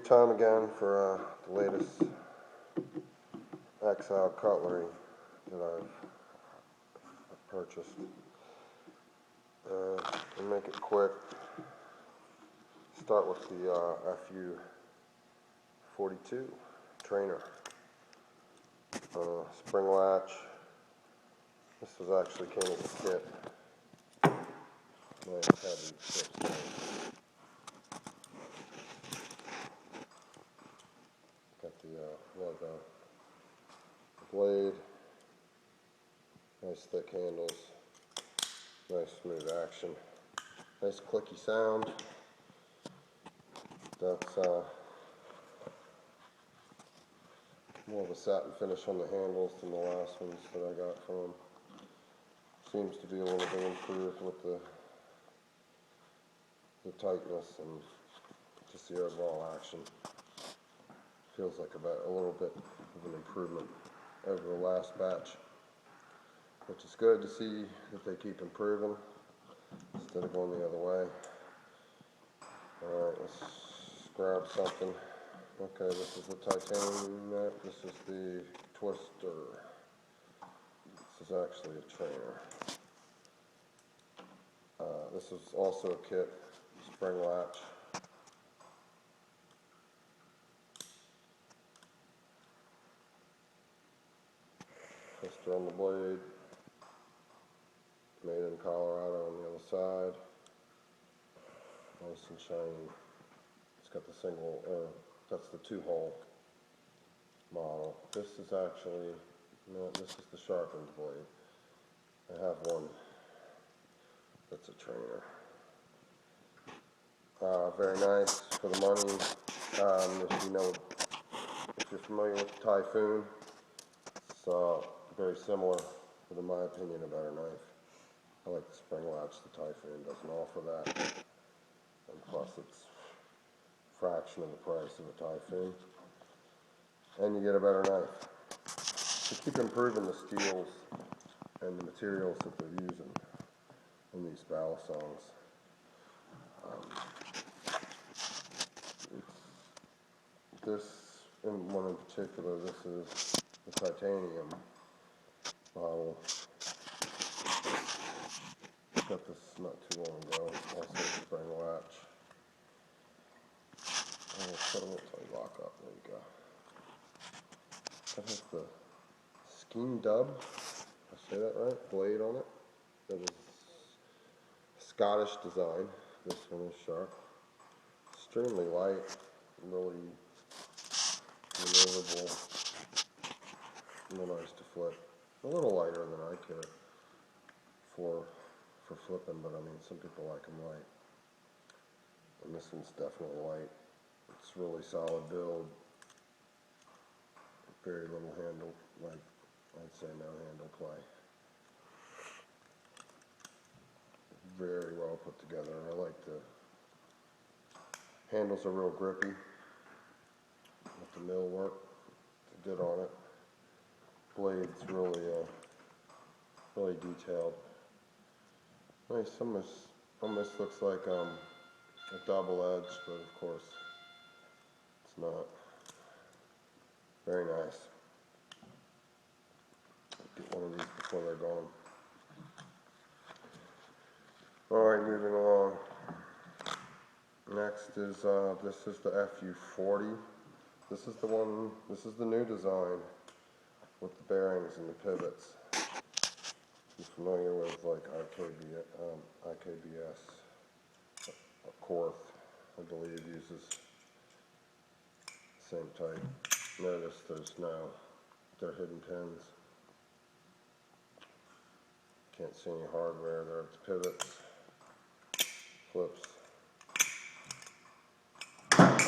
time again for the latest Exiled Cutlery that I've purchased. To make it quick, start with the FU42 trainer. Spring latch. This was actually came as a kit. Nice heavy slipstone. Got the logo. The blade. Nice thick handles. Nice smooth action. Nice clicky sound. That's more of a satin finish on the handles than the last ones that I got from them. Seems to be a little bit improved with the tightness and just the overall action. Feels like about a little bit of an improvement over the last batch, which is good to see that they keep improving instead of going the other way. Alright, let's grab something. Okay, this is the titanium net. This is the twister. This is actually a trainer. This is also a kit, spring latch. Twister on the blade. Made in Colorado on the other side. Nice and shiny. It's got the single, that's the 2-hole model. This is actually, no, this is the sharpened blade. I have one that's a trainer. Very nice for the money. If you're familiar with the Typhoon, it's very similar, but in my opinion, a better knife. I like the spring latch. The Typhoon doesn't offer that, and plus it's a fraction of the price of a Typhoon, and you get a better knife. They keep improving the steels and the materials that they're using in these balisongs. This, in one in particular, this is the titanium model. Got this not too long ago. Also spring latch. I'll put them until they lock up. There you go. That has the Scheme Dub. I say that right? Blade on it. That is Scottish design. This one is sharp. Extremely light. Really maneuverable. Real nice to flip. A little lighter than I care for flipping, but I mean, some people like them light. And this one's definitely light. It's really solid build. Very little handle, like I'd say no handle play. Very well put together. I like the handles are real grippy. With the mill work, it's good on it. Blade's really detailed. Nice, almost looks like a double edge, but of course it's not. Very nice. Get one of these before they're gone. Alright, moving along. Next is this is the FU40. This is the new design with the bearings and the pivots. If you're familiar with like IKBS, Korth, I believe, uses the same type. Notice they're hidden pins. Can't see any hardware there. It's pivots, flips.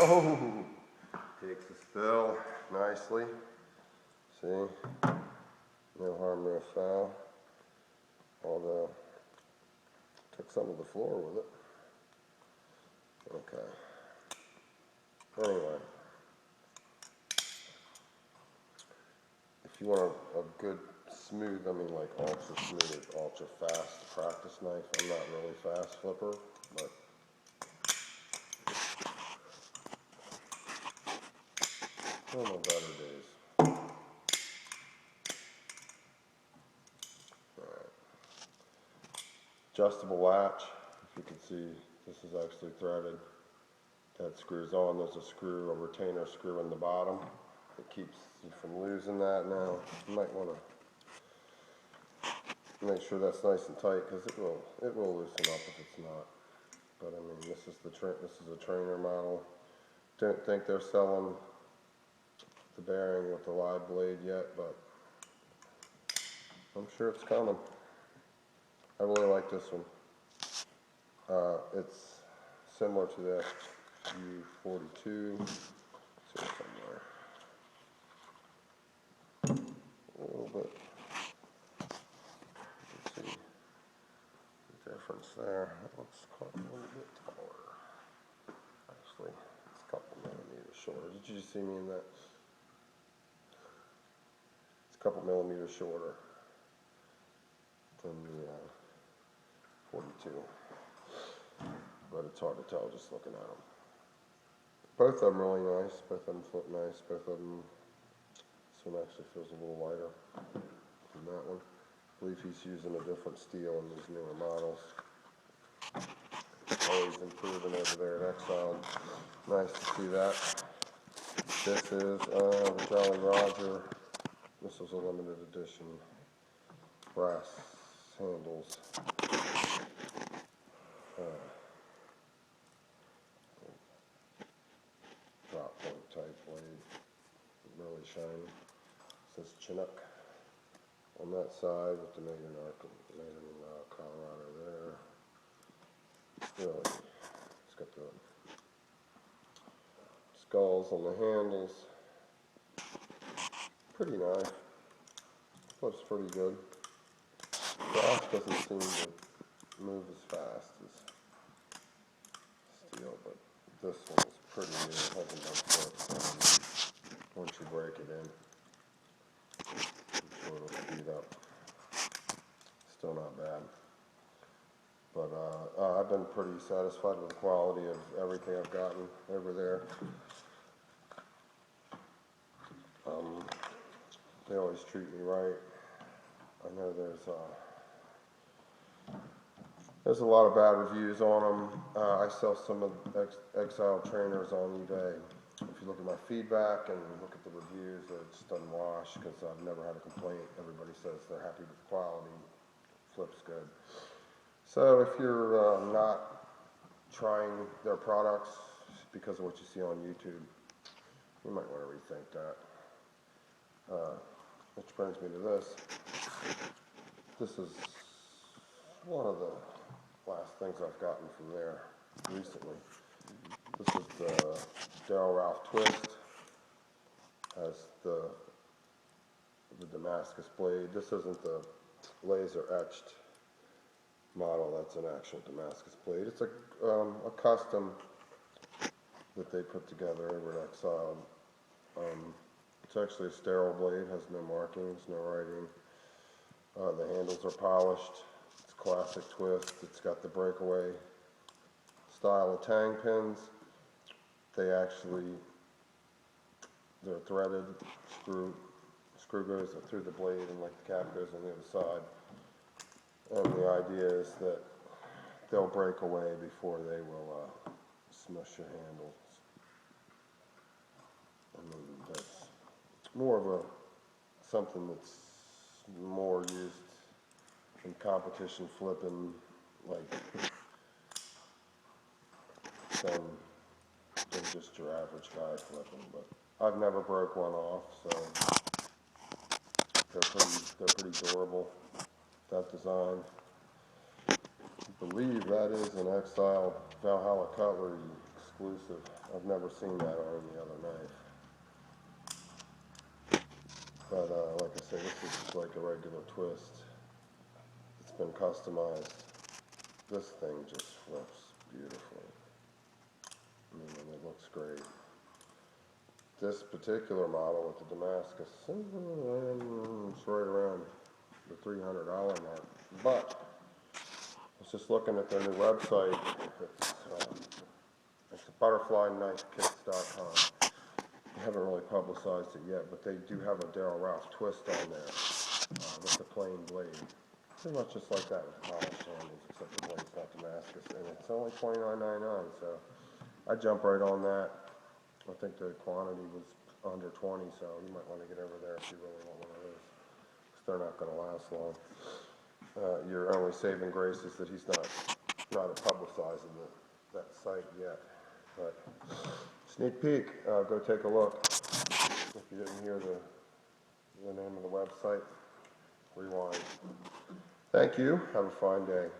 Oh! Takes a spill nicely. See? No harm, no foul. Although, took some of the floor with it. Okay. Anyway. If you want a good smooth, I mean like ultra smooth, ultra fast practice knife. I'm not really fast flipper, but On the better days. Alright. Adjustable latch. If you can see, this is actually threaded. That screws on. There's a retainer screw in the bottom. It keeps you from losing that. Now, you might want to make sure that's nice and tight because it will loosen up if it's not. But I mean, this is a trainer model. Don't think they're selling the bearing with the live blade yet, but I'm sure it's coming. I really like this one. It's similar to the U42. It's here somewhere. A little bit. You can see the difference there. That looks quite a little bit taller. Actually, it's a couple millimeters shorter. Did you see me in that? It's a couple millimeters shorter than the 42. But it's hard to tell just looking at them. Both of them really nice. Both of them flip nice. Both of them. This one actually feels a little lighter than that one. I believe he's using a different steel in these newer models. Always improving over there at Exiled. Nice to see that. This is the Jolly Roger. This is a limited edition. Brass handles. Drop point type blade. Really shiny. It says Chinook on that side with the made in Colorado there. Really, it's got the skulls on the handles. Pretty nice. Looks pretty good. Brass doesn't seem to move as fast as steel, but this one is pretty new. It hasn't been flipped. Once you break it in, I'm sure it'll speed up. Still not bad. But I've been pretty satisfied with the quality of everything I've gotten over there. They always treat me right. I know there's a lot of bad reviews on them. I sell some of Exiled trainers on eBay. If you look at my feedback and look at the reviews, it just doesn't wash because I've never had a complaint. Everybody says they're happy with the quality. Flips good. So if you're not trying their products because of what you see on YouTube, you might want to rethink that. Which brings me to this. This is one of the last things I've gotten from there recently. This is the Darryl Ralph Twist. Has the Damascus blade. This isn't the laser etched model. That's an actual Damascus blade. It's a custom that they put together over at Exiled. It's actually a sterile blade. Has no markings, no writing. The handles are polished. It's classic twist. It's got the breakaway style of tang pins. They're threaded. Screw goes through the blade and like the cap goes on the other side. And the idea is that they'll break away before they will smush your handles. I mean, that's more of something that's more used in competition flipping, like than just your average guy flipping. But I've never broke one off, so they're pretty durable. That design, I believe that is an Exiled Valhalla Cutlery exclusive. I've never seen that on any other knife. But like I said, this is just like a regular twist. It's been customized. This thing just flips beautifully. I mean, it looks great. This particular model with the Damascus, it's right around the $300 mark. But I was just looking at their new website. It's butterflyknifekits.com. haven't really publicized it yet, but they do have a Daryl Ralph twist on there with the plain blade. Pretty much just like that with polished handles, except the blade's not Damascus, and it's only $29.99, so I jump right on that. I think the quantity was under 20, so you might want to get over there if you really want one of those, because they're not going to last long. Your only saving grace is that he's not publicizing that site yet. But sneak peek, go take a look. If you didn't hear the name of the website, rewind. Thank you. Have a fine day.